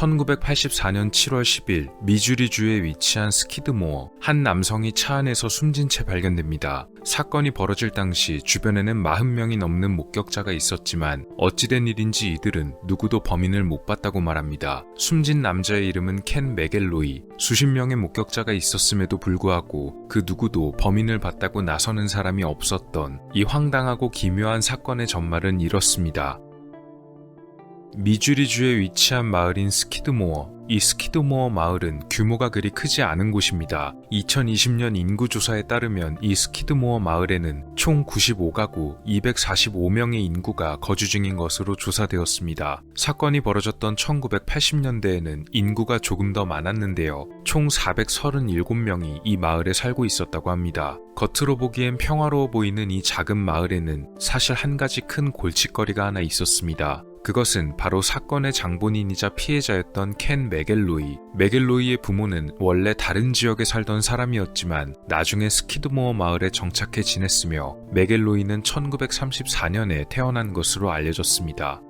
1984년 7월 10일 미주리주에 위치한 스키드모어, 한 남성이 차 안에서 숨진 채 발견됩니다. 사건이 벌어질 당시 주변에는 40명이 넘는 목격자가 있었지만 어찌된 일인지 이들은 누구도 범인을 못 봤다고 말합니다. 숨진 남자의 이름은 켄 맥겔로이. 수십 명의 목격자가 있었음에도 불구하고 그 누구도 범인을 봤다고 나서는 사람이 없었던 이 황당하고 기묘한 사건의 전말은 이렇습니다. 미주리주에 위치한 마을인 스키드모어. 이 스키드모어 마을은 규모가 그리 크지 않은 곳입니다. 2020년 인구조사에 따르면 이 스키드모어 마을에는 총 95가구 245명의 인구가 거주 중인 것으로 조사되었습니다. 사건이 벌어졌던 1980년대에는 인구가 조금 더 많았는데요. 총 437명이 이 마을에 살고 있었다고 합니다. 겉으로 보기엔 평화로워 보이는 이 작은 마을에는 사실 한 가지 큰 골칫거리가 하나 있었습니다. 그것은 바로 사건의 장본인이자 피해자였던 켄 맥겔로이. 맥겔로이의 부모는 원래 다른 지역에 살던 사람이었지만 나중에 스키드모어 마을에 정착해 지냈으며 맥겔로이는 1934년에 태어난 것으로 알려졌습니다.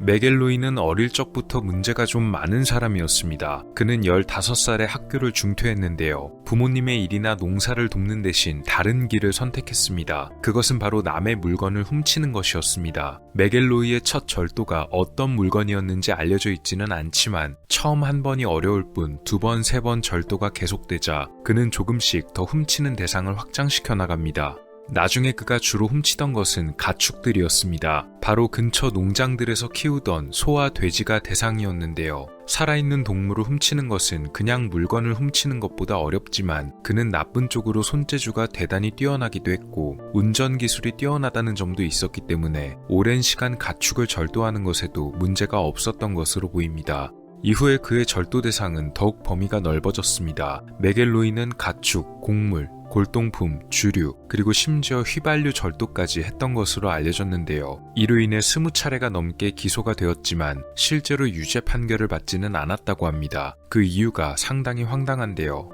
맥겔로이는 어릴 적부터 문제가 좀 많은 사람이었습니다. 그는 15살에 학교를 중퇴했는데요. 부모님의 일이나 농사를 돕는 대신 다른 길을 선택했습니다. 그것은 바로 남의 물건을 훔치는 것이었습니다. 맥겔로이의 첫 절도가 어떤 물건이었는지 알려져 있지는 않지만 처음 한 번이 어려울 뿐 두 번, 세 번 절도가 계속되자 그는 조금씩 더 훔치는 대상을 확장시켜 나갑니다. 나중에 그가 주로 훔치던 것은 가축들이었습니다. 바로 근처 농장들에서 키우던 소와 돼지가 대상이었는데요. 살아있는 동물을 훔치는 것은 그냥 물건을 훔치는 것보다 어렵지만 그는 나쁜 쪽으로 손재주가 대단히 뛰어나기도 했고 운전 기술이 뛰어나다는 점도 있었기 때문에 오랜 시간 가축을 절도하는 것에도 문제가 없었던 것으로 보입니다. 이후에 그의 절도 대상은 더욱 범위가 넓어졌습니다. 맥겔로이는 가축, 곡물, 골동품, 주류, 그리고 심지어 휘발유 절도까지 했던 것으로 알려졌는데요. 이로 인해 20차례가 넘게 기소가 되었지만 실제로 유죄 판결을 받지는 않았다고 합니다. 그 이유가 상당히 황당한데요.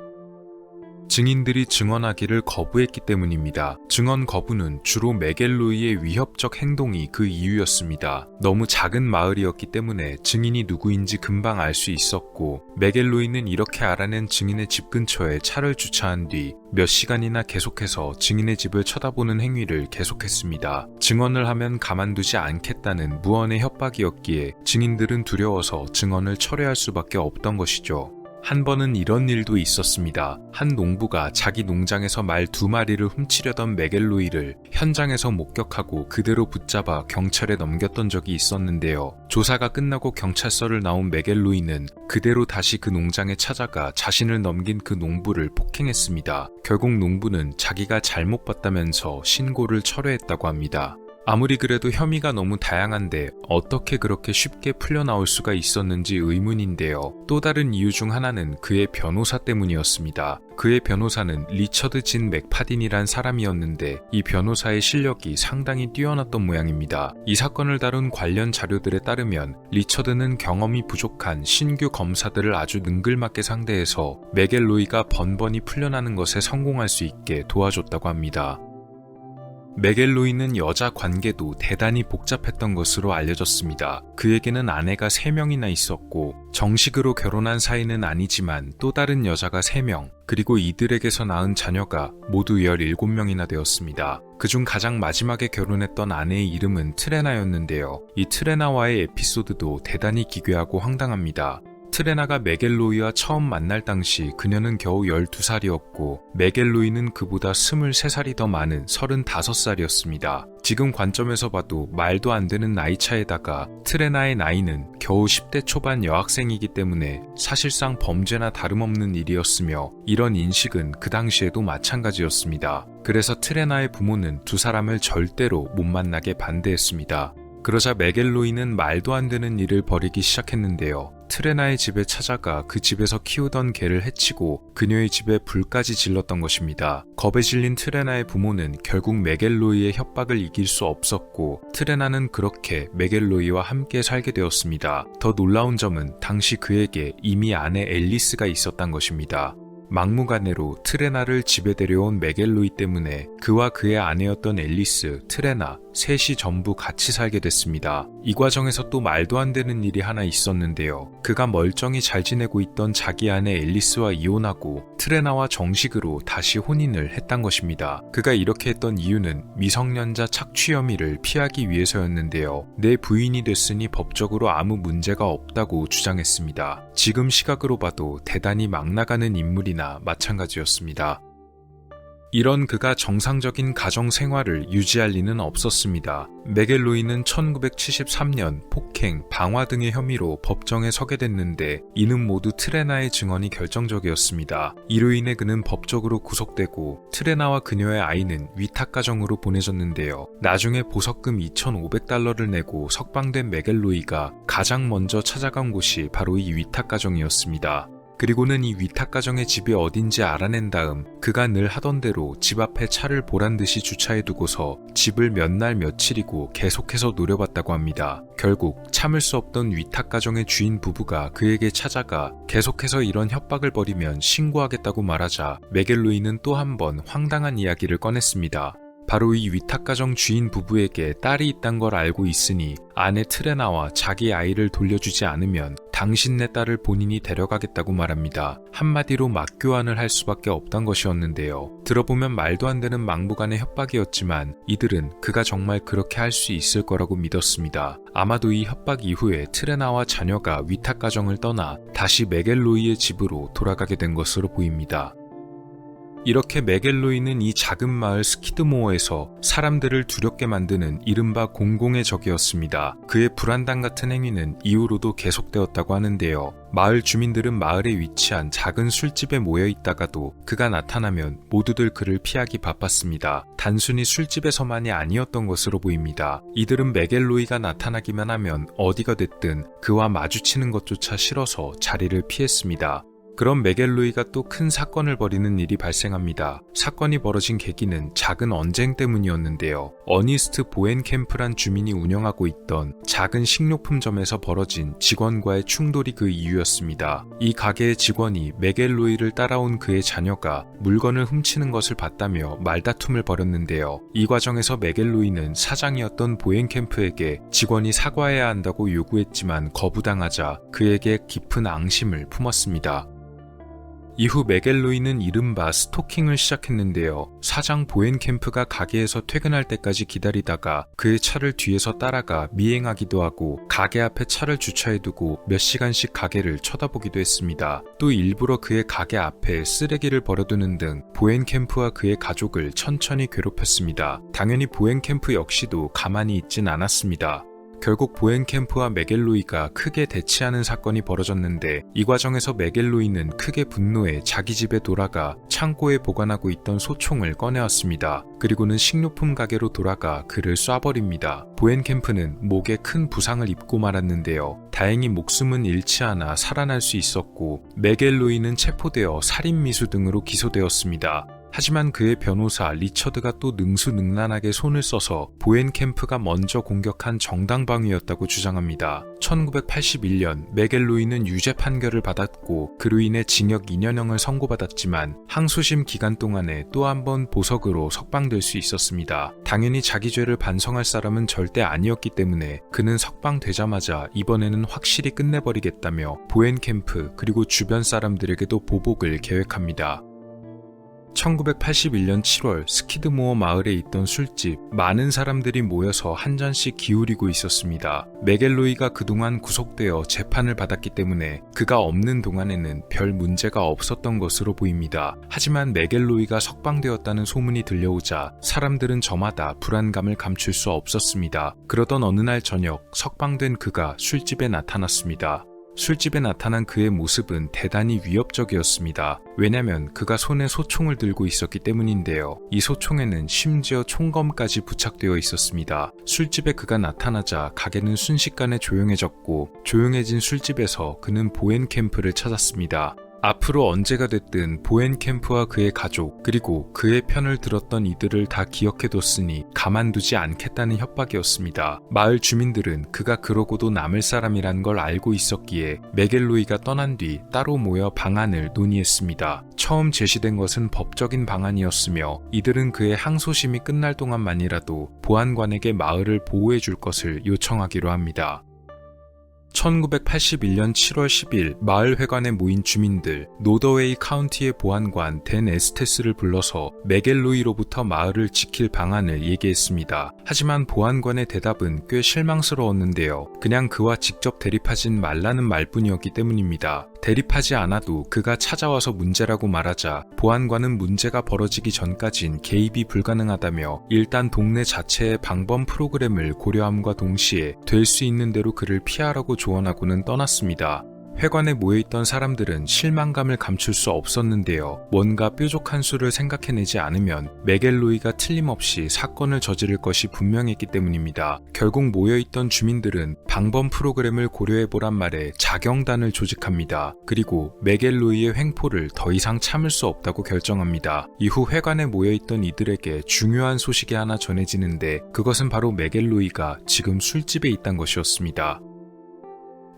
증인들이 증언하기를 거부했기 때문입니다. 증언 거부는 주로 맥겔로이의 위협적 행동이 그 이유였습니다. 너무 작은 마을이었기 때문에 증인이 누구인지 금방 알 수 있었고 맥겔로이는 이렇게 알아낸 증인의 집 근처에 차를 주차한 뒤 몇 시간이나 계속해서 증인의 집을 쳐다보는 행위를 계속했습니다. 증언을 하면 가만두지 않겠다는 무언의 협박이었기에 증인들은 두려워서 증언을 철회할 수밖에 없던 것이죠. 한 번은 이런 일도 있었습니다. 한 농부가 자기 농장에서 말 2마리를 훔치려던 맥겔로이를 현장에서 목격하고 그대로 붙잡아 경찰에 넘겼던 적이 있었는데요. 조사가 끝나고 경찰서를 나온 맥겔로이는 그대로 다시 그 농장에 찾아가 자신을 넘긴 그 농부를 폭행했습니다. 결국 농부는 자기가 잘못 봤다면서 신고를 철회했다고 합니다. 아무리 그래도 혐의가 너무 다양한데 어떻게 그렇게 쉽게 풀려나올 수가 있었는지 의문인데요. 또 다른 이유 중 하나는 그의 변호사 때문이었습니다. 그의 변호사는 리처드 진 맥파딘이란 사람이었는데 이 변호사의 실력이 상당히 뛰어났던 모양입니다. 이 사건을 다룬 관련 자료들에 따르면 리처드는 경험이 부족한 신규 검사들을 아주 능글맞게 상대해서 맥겔로이가 번번이 풀려나는 것에 성공할 수 있게 도와줬다고 합니다. 맥겔로이는 여자 관계도 대단히 복잡했던 것으로 알려졌습니다. 그에게는 아내가 3명이나 있었고 정식으로 결혼한 사이는 아니지만 또 다른 여자가 3명, 그리고 이들에게서 낳은 자녀가 모두 17명이나 되었습니다. 그중 가장 마지막에 결혼했던 아내의 이름은 트레나였는데요. 이 트레나와의 에피소드도 대단히 기괴하고 황당합니다. 트레나가 맥겔로이와 처음 만날 당시 그녀는 겨우 12살이었고 맥겔로이는 그보다 23살이 더 많은 35살이었습니다. 지금 관점에서 봐도 말도 안 되는 나이 차에다가 트레나의 나이는 겨우 10대 초반 여학생이기 때문에 사실상 범죄나 다름없는 일이었으며 이런 인식은 그 당시에도 마찬가지였습니다. 그래서 트레나의 부모는 두 사람을 절대로 못 만나게 반대했습니다. 그러자 맥겔로이는 말도 안 되는 일을 벌이기 시작했는데요. 트레나의 집에 찾아가 그 집에서 키우던 개를 해치고 그녀의 집에 불까지 질렀던 것입니다. 겁에 질린 트레나의 부모는 결국 맥겔로이의 협박을 이길 수 없었고 트레나는 그렇게 맥겔로이와 함께 살게 되었습니다. 더 놀라운 점은 당시 그에게 이미 아내 앨리스가 있었던 것입니다. 막무가내로 트레나를 집에 데려온 메겔로이 때문에 그와 그의 아내였던 앨리스, 트레나 셋이 전부 같이 살게 됐습니다. 이 과정에서 또 말도 안 되는 일이 하나 있었는데요. 그가 멀쩡히 잘 지내고 있던 자기 아내 앨리스와 이혼하고 트레나와 정식으로 다시 혼인을 했단 것입니다. 그가 이렇게 했던 이유는 미성년자 착취 혐의를 피하기 위해서였는데요. 내 부인이 됐으니 법적으로 아무 문제가 없다고 주장했습니다. 지금 시각으로 봐도 대단히 막 나가는 인물이나 마찬가지였습니다. 이런 그가 정상적인 가정 생활을 유지할 리는 없었습니다. 메겔로이는 1973년 폭행, 방화 등의 혐의로 법정에 서게 됐는데 이는 모두 트레나의 증언이 결정적이었습니다. 이로 인해 그는 법적으로 구속되고 트레나와 그녀의 아이는 위탁가정으로 보내졌는데요. 나중에 보석금 2,500달러를 내고 석방된 메겔로이가 가장 먼저 찾아간 곳이 바로 이 위탁가정이었습니다. 그리고는 이 위탁가정의 집이 어딘지 알아낸 다음 그가 늘 하던 대로 집 앞에 차를 보란듯이 주차해두고서 집을 몇 날 며칠이고 계속해서 노려봤다고 합니다. 결국 참을 수 없던 위탁가정의 주인 부부가 그에게 찾아가 계속해서 이런 협박을 벌이면 신고하겠다고 말하자 메겔로이는 또 한 번 황당한 이야기를 꺼냈습니다. 바로 이 위탁가정 주인 부부에게 딸이 있단 걸 알고 있으니 아내 트레나와 자기 아이를 돌려주지 않으면 당신네 딸을 본인이 데려가겠다고 말합니다. 한마디로 맞교환을 할 수밖에 없단 것이었는데요. 들어보면 말도 안 되는 막무가내 협박이었지만 이들은 그가 정말 그렇게 할 수 있을 거라고 믿었습니다. 아마도 이 협박 이후에 트레나와 자녀가 위탁가정을 떠나 다시 메겔로이의 집으로 돌아가게 된 것으로 보입니다. 이렇게 메겔로이는 이 작은 마을 스키드모어에서 사람들을 두렵게 만드는 이른바 공공의 적이었습니다. 그의 불안당 같은 행위는 이후로도 계속되었다고 하는데요. 마을 주민들은 마을에 위치한 작은 술집에 모여 있다가도 그가 나타나면 모두들 그를 피하기 바빴습니다. 단순히 술집에서만이 아니었던 것으로 보입니다. 이들은 메겔로이가 나타나기만 하면 어디가 됐든 그와 마주치는 것조차 싫어서 자리를 피했습니다. 그런 메겔로이가 또 큰 사건을 벌이는 일이 발생합니다. 사건이 벌어진 계기는 작은 언쟁 때문이었는데요. 어니스트 보엔캠프란 주민이 운영하고 있던 작은 식료품점에서 벌어진 직원과의 충돌이 그 이유였습니다. 이 가게의 직원이 메겔로이를 따라온 그의 자녀가 물건을 훔치는 것을 봤다며 말다툼을 벌였는데요. 이 과정에서 메겔로이는 사장이었던 보엔캠프에게 직원이 사과해야 한다고 요구했지만 거부당하자 그에게 깊은 앙심을 품었습니다. 이후 메겔로이는 이른바 스토킹을 시작했는데요. 사장 보엔캠프가 가게에서 퇴근할 때까지 기다리다가 그의 차를 뒤에서 따라가 미행하기도 하고 가게 앞에 차를 주차해두고 몇 시간씩 가게를 쳐다보기도 했습니다. 또 일부러 그의 가게 앞에 쓰레기를 버려두는 등 보엔캠프와 그의 가족을 천천히 괴롭혔습니다. 당연히 보엔캠프 역시도 가만히 있진 않았습니다. 결국 보엔캠프와 메겔로이가 크게 대치하는 사건이 벌어졌는데 이 과정에서 메겔로이는 크게 분노해 자기 집에 돌아가 창고에 보관하고 있던 소총을 꺼내왔습니다. 그리고는 식료품 가게로 돌아가 그를 쏴버립니다. 보엔캠프는 목에 큰 부상을 입고 말았는데요. 다행히 목숨은 잃지 않아 살아날 수 있었고 메겔로이는 체포되어 살인미수 등으로 기소되었습니다. 하지만 그의 변호사 리처드가 또 능수능란하게 손을 써서 보엔캠프가 먼저 공격한 정당방위였다고 주장합니다. 1981년 메겔로이는 유죄 판결을 받았고 그로 인해 징역 2년형을 선고받았지만 항소심 기간 동안에 또 한 번 보석으로 석방될 수 있었습니다. 당연히 자기 죄를 반성할 사람은 절대 아니었기 때문에 그는 석방되자마자 이번에는 확실히 끝내버리겠다며 보엔캠프 그리고 주변 사람들에게도 보복을 계획합니다. 1981년 7월 스키드모어 마을에 있던 술집, 많은 사람들이 모여서 한 잔씩 기울이고 있었습니다. 메겔로이가 그동안 구속되어 재판을 받았기 때문에 그가 없는 동안에는 별 문제가 없었던 것으로 보입니다. 하지만 메겔로이가 석방되었다는 소문이 들려오자 사람들은 저마다 불안감을 감출 수 없었습니다. 그러던 어느 날 저녁 석방된 그가 술집에 나타났습니다. 술집에 나타난 그의 모습은 대단히 위협적이었습니다. 왜냐면 그가 손에 소총을 들고 있었기 때문인데요. 이 소총에는 심지어 총검까지 부착되어 있었습니다. 술집에 그가 나타나자 가게는 순식간에 조용해졌고 조용해진 술집에서 그는 보엔캠프를 찾았습니다. 앞으로 언제가 됐든 보엔캠프와 그의 가족 그리고 그의 편을 들었던 이들을 다 기억해뒀으니 가만두지 않겠다는 협박이었습니다. 마을 주민들은 그가 그러고도 남을 사람이란 걸 알고 있었기에 메겔로이가 떠난 뒤 따로 모여 방안을 논의했습니다. 처음 제시된 것은 법적인 방안이었으며 이들은 그의 항소심이 끝날 동안만이라도 보안관에게 마을을 보호해줄 것을 요청하기로 합니다. 1981년 7월 10일 마을 회관에 모인 주민들 노더웨이 카운티의 보안관 댄 에스테스를 불러서 메겔로이로부터 마을을 지킬 방안을 얘기했습니다. 하지만 보안관의 대답은 꽤 실망스러웠는데요. 그냥 그와 직접 대립하진 말라는 말뿐이었기 때문입니다. 대립하지 않아도 그가 찾아와서 문제라고 말하자 보안관은 문제가 벌어지기 전까진 개입이 불가능하다며 일단 동네 자체의 방범 프로그램을 고려함과 동시에 될 수 있는 대로 그를 피하라고 조언하고는 떠났습니다. 회관에 모여있던 사람들은 실망감을 감출 수 없었는데요. 뭔가 뾰족한 수를 생각해내지 않으면 메겔로이가 틀림없이 사건을 저지를 것이 분명했기 때문입니다. 결국 모여있던 주민들은 방범 프로그램을 고려해보란 말에 자경단을 조직합니다. 그리고 메겔로이의 횡포를 더 이상 참을 수 없다고 결정합니다. 이후 회관에 모여있던 이들에게 중요한 소식이 하나 전해지는데 그것은 바로 메겔로이가 지금 술집에 있다는 것이었습니다.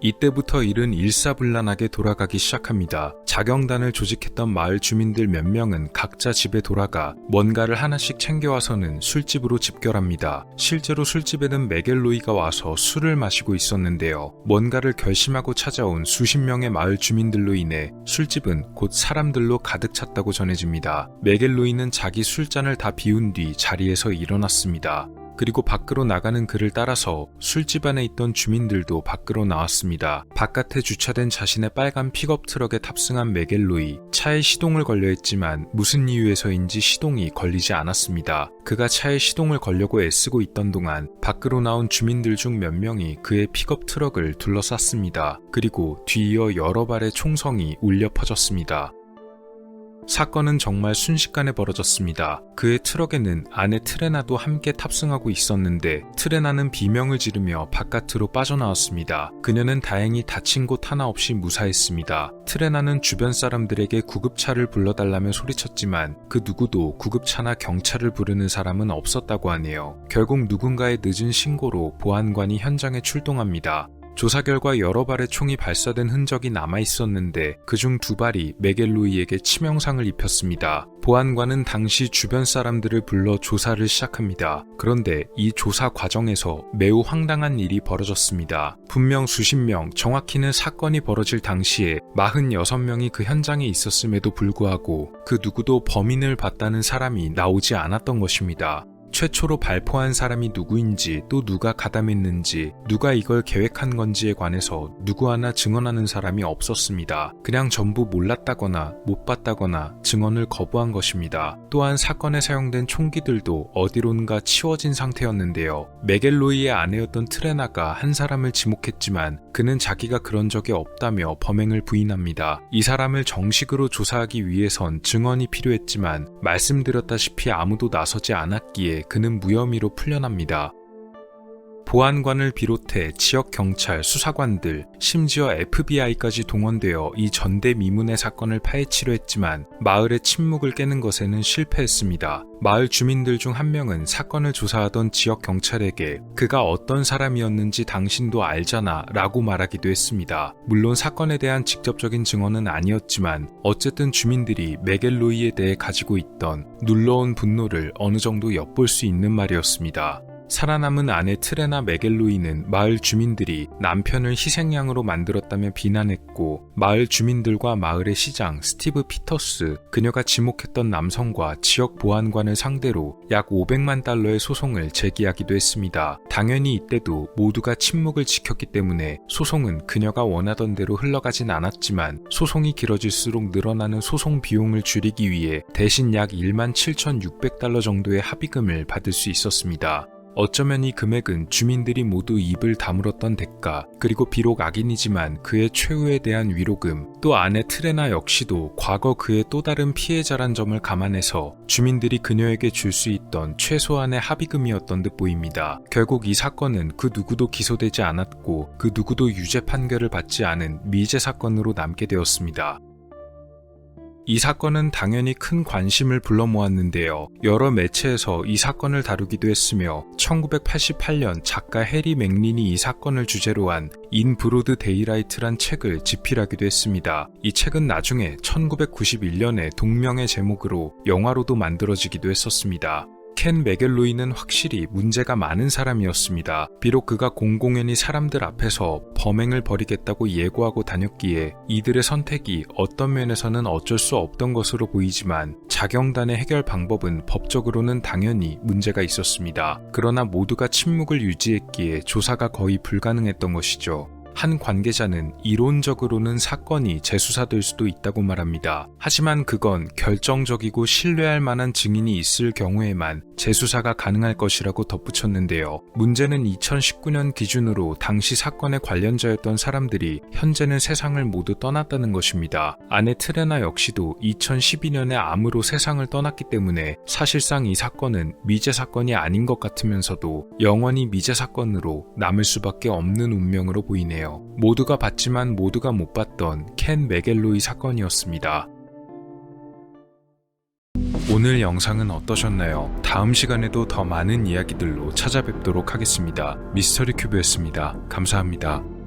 이때부터 일은 일사불란하게 돌아가기 시작합니다. 자경단을 조직했던 마을 주민들 몇 명은 각자 집에 돌아가 뭔가를 하나씩 챙겨와서는 술집으로 집결합니다. 실제로 술집에는 메겔로이가 와서 술을 마시고 있었는데요. 뭔가를 결심하고 찾아온 수십 명의 마을 주민들로 인해 술집은 곧 사람들로 가득 찼다고 전해집니다. 메겔로이는 자기 술잔을 다 비운 뒤 자리에서 일어났습니다. 그리고 밖으로 나가는 그를 따라서 술집 안에 있던 주민들도 밖으로 나왔습니다. 바깥에 주차된 자신의 빨간 픽업 트럭에 탑승한 메겔로이, 차에 시동을 걸려 했지만 무슨 이유에서인지 시동이 걸리지 않았습니다. 그가 차에 시동을 걸려고 애쓰고 있던 동안 밖으로 나온 주민들 중 몇 명이 그의 픽업 트럭을 둘러쌌습니다. 그리고 뒤이어 여러 발의 총성이 울려 퍼졌습니다. 사건은 정말 순식간에 벌어졌습니다. 그의 트럭에는 아내 트레나도 함께 탑승하고 있었는데 트레나는 비명을 지르며 바깥으로 빠져나왔습니다. 그녀는 다행히 다친 곳 하나 없이 무사했습니다. 트레나는 주변 사람들에게 구급차를 불러달라며 소리쳤지만 그 누구도 구급차나 경찰을 부르는 사람은 없었다고 하네요. 결국 누군가의 늦은 신고로 보안관이 현장에 출동합니다. 조사 결과 여러 발의 총이 발사된 흔적이 남아있었는데 그중 2발이 메겔로이에게 치명상을 입혔습니다. 보안관은 당시 주변 사람들을 불러 조사를 시작합니다. 그런데 이 조사 과정에서 매우 황당한 일이 벌어졌습니다. 분명 수십 명, 정확히는 사건이 벌어질 당시에 46명이 그 현장에 있었음에도 불구하고 그 누구도 범인을 봤다는 사람이 나오지 않았던 것입니다. 최초로 발포한 사람이 누구인지 또 누가 가담했는지 누가 이걸 계획한 건지에 관해서 누구 하나 증언하는 사람이 없었습니다. 그냥 전부 몰랐다거나 못 봤다거나 증언을 거부한 것입니다. 또한 사건에 사용된 총기들도 어디론가 치워진 상태였는데요. 메겔로이의 아내였던 트레나가 한 사람을 지목했지만 그는 자기가 그런 적이 없다며 범행을 부인합니다. 이 사람을 정식으로 조사하기 위해선 증언이 필요했지만 말씀드렸다시피 아무도 나서지 않았기에 그는 무혐의로 풀려납니다. 보안관을 비롯해 지역 경찰, 수사관들, 심지어 FBI까지 동원되어 이 전대미문의 사건을 파헤치려 했지만 마을의 침묵을 깨는 것에는 실패했습니다. 마을 주민들 중 한 명은 사건을 조사하던 지역 경찰에게 그가 어떤 사람이었는지 당신도 알잖아 라고 말하기도 했습니다. 물론 사건에 대한 직접적인 증언은 아니었지만 어쨌든 주민들이 메겔로이에 대해 가지고 있던 눌러온 분노를 어느 정도 엿볼 수 있는 말이었습니다. 살아남은 아내 트레나 메겔로이는 마을 주민들이 남편을 희생양으로 만들었다며 비난했고 마을 주민들과 마을의 시장 스티브 피터스, 그녀가 지목했던 남성과 지역 보안관을 상대로 약 500만 달러의 소송을 제기하기도 했습니다. 당연히 이때도 모두가 침묵을 지켰기 때문에 소송은 그녀가 원하던 대로 흘러가진 않았지만 소송이 길어질수록 늘어나는 소송 비용을 줄이기 위해 대신 약 17,600달러 정도의 합의금을 받을 수 있었습니다. 어쩌면 이 금액은 주민들이 모두 입을 다물었던 대가, 그리고 비록 악인이지만 그의 최후에 대한 위로금, 또 아내 트레나 역시도 과거 그의 또 다른 피해자란 점을 감안해서 주민들이 그녀에게 줄 수 있던 최소한의 합의금이었던 듯 보입니다. 결국 이 사건은 그 누구도 기소되지 않았고 그 누구도 유죄 판결을 받지 않은 미제 사건으로 남게 되었습니다. 이 사건은 당연히 큰 관심을 불러 모았는데요. 여러 매체에서 이 사건을 다루기도 했으며 1988년 작가 해리 맥린이 이 사건을 주제로 한 인 브로드 데이라이트란 책을 집필하기도 했습니다. 이 책은 나중에 1991년에 동명의 제목으로 영화로도 만들어지기도 했었습니다. 켄 맥겔로이는 확실히 문제가 많은 사람이었습니다. 비록 그가 공공연히 사람들 앞에서 범행을 벌이겠다고 예고하고 다녔기에 이들의 선택이 어떤 면에서는 어쩔 수 없던 것으로 보이지만 자경단의 해결 방법은 법적으로는 당연히 문제가 있었습니다. 그러나 모두가 침묵을 유지했기에 조사가 거의 불가능했던 것이죠. 한 관계자는 이론적으로는 사건이 재수사될 수도 있다고 말합니다. 하지만 그건 결정적이고 신뢰할 만한 증인이 있을 경우에만 재수사가 가능할 것이라고 덧붙였는데요. 문제는 2019년 기준으로 당시 사건의 관련자였던 사람들이 현재는 세상을 모두 떠났다는 것입니다. 아내 트레나 역시도 2012년에 암으로 세상을 떠났기 때문에 사실상 이 사건은 미제 사건이 아닌 것 같으면서도 영원히 미제 사건으로 남을 수밖에 없는 운명으로 보이네요. 모두가 봤지만 모두가 못 봤던 켄 맥겔로이 사건이었습니다. 오늘 영상은 어떠셨나요? 다음 시간에도 더 많은 이야기들로 찾아뵙도록 하겠습니다. 미스터리 큐브였습니다. 감사합니다.